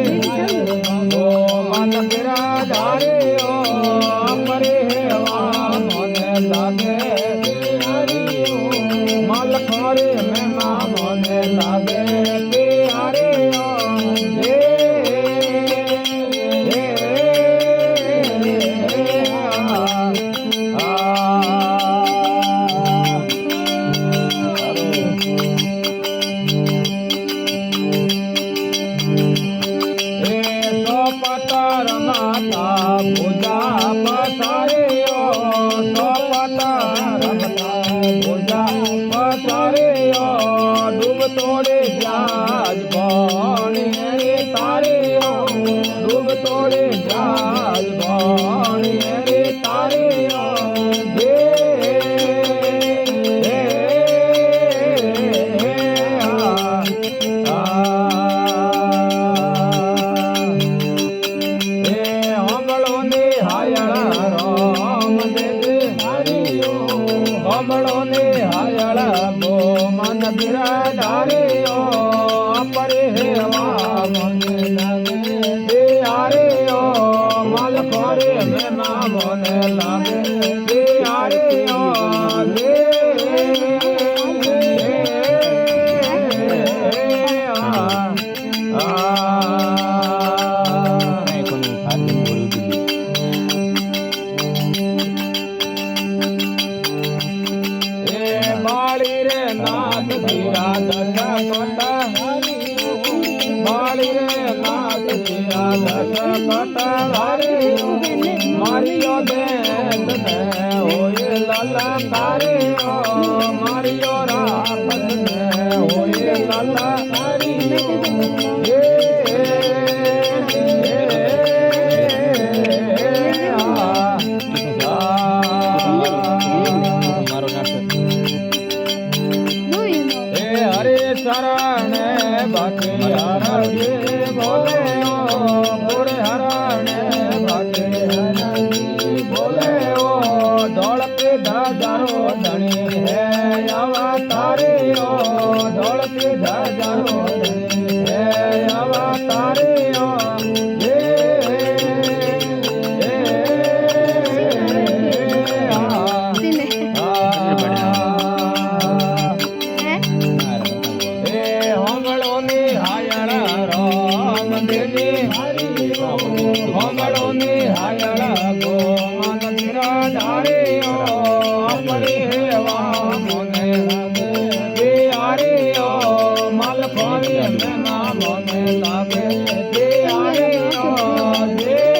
ओ मन बिराधारे ओ परे हेवा मोने लागे प्यारी ओ मल खोरे में मां मोने लागे प्यारे ओ माता पूजा पसारे ओ सोपता रमता पूजा पसारे ओ डूब तोड़े जाज बने रे तारे ओ डूब तोड़े जाज बने रे तारे ओ कमलों ने हायला बो मन बिराधारे ओ परे हेवा मन लगे बिहारे ओ मल खोरे में मां मन लगे बिहारे ओ बाली रे नाथ धीरा दस कटा बाली रे नाथ धीरा दस कटा हरे मारियो देत ने होए लाला तारे ओ मारियो रापत ने होए लाला तारी शरण भक्ति हरे बोले ओ पूरे हरण भक्ति बोले ओ दौड़ पे धरो धनी है अवतारे ओ दौड़ पे धरो धनी है अवतारे ओ कमलों ने हायला गो मन बिराधारे ओ परे हेवा मोने लागे प्यारे ओ मल खोरे में मां मोने लागे प्यारे ओ